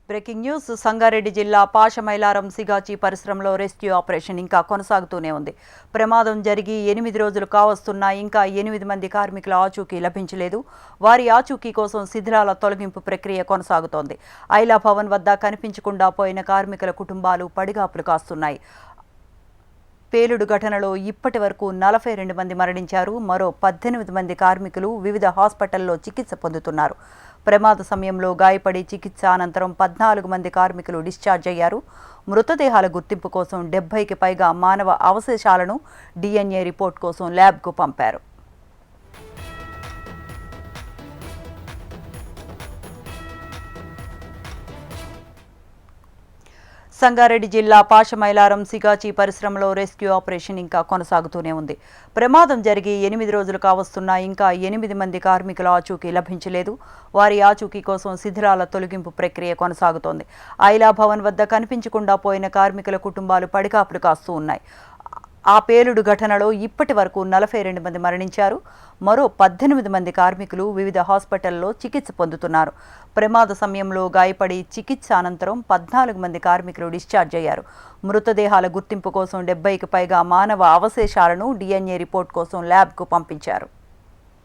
Breaking news. Sangareddy జిల్లా పాషమైలారం సిగాచి పరిశ్రమలో rescue operation ఇంకా కొనసాగుతూనే ఉంది. ప్రమాదం జరిగి 8 రోజులు కావస్తున్నా ఇంకా 8 మంది కార్మికుల ఆచూకీ లభించలేదు. వారి ఆచూకీ కోసం శిథిలాల తొలగింపు ప్రక్రియ కొనసాగుతోంది. ఐలా భవన్ వద్ద కనిపించకుండా పోయిన కార్మికుల కుటుంబాలు పడిగాపులు కాస్తున్నాయి. పేలుడు ఘటనలో ఇప్పటి వరకు 42 మంది మరణించారు. మరో 18 మంది కార్మికులు వివిధ హాస్పిటల్లో చికిత్స పొందుతున్నారు. ప్రమాద సమయంలో గాయపడి చికిత్స అనంతరం 14 మంది కార్మికులు డిశ్చార్జ్ అయ్యారు. మృతదేహాల గుర్తింపు కోసం 70కి పైగా మానవ అవశేషాలను DNA రిపోర్ట్ కోసం ల్యాబ్కు పంపారు. సంగారెడ్డి జిల్లా పాషమైలారం సిగాచి పరిశ్రమలో రెస్క్యూ ఆపరేషన్ ఇంకా కొనసాగుతూనే ఉంది. ప్రమాదం జరిగి 8 రోజులు కావస్తున్నా ఇంకా 8 మంది కార్మికుల ఆచూకీ లభించలేదు. వారి ఆచూకీ కోసం శిథిలాల తొలగింపు ప్రక్రియ కొనసాగుతోంది. ఐలా భవన్ వద్ద కనిపించకుండా పోయిన కార్మికుల కుటుంబాలు పడిగాపులు కాస్తూ ఉన్నాయి. ఆ పేలుడు ఘటనలో ఇప్పటి వరకు 42 మంది మరణించారు. మరో 18 మంది కార్మికులు వివిధ హాస్పిటల్లో చికిత్స పొందుతున్నారు. ప్రమాద సమయంలో గాయపడి చికిత్స అనంతరం 14 మంది కార్మికులు డిశ్చార్జ్ అయ్యారు. మృతదేహాల గుర్తింపు కోసం 70కి పైగా మానవ అవశేషాలను DNA రిపోర్ట్ కోసం ల్యాబ్కు పంపించారు.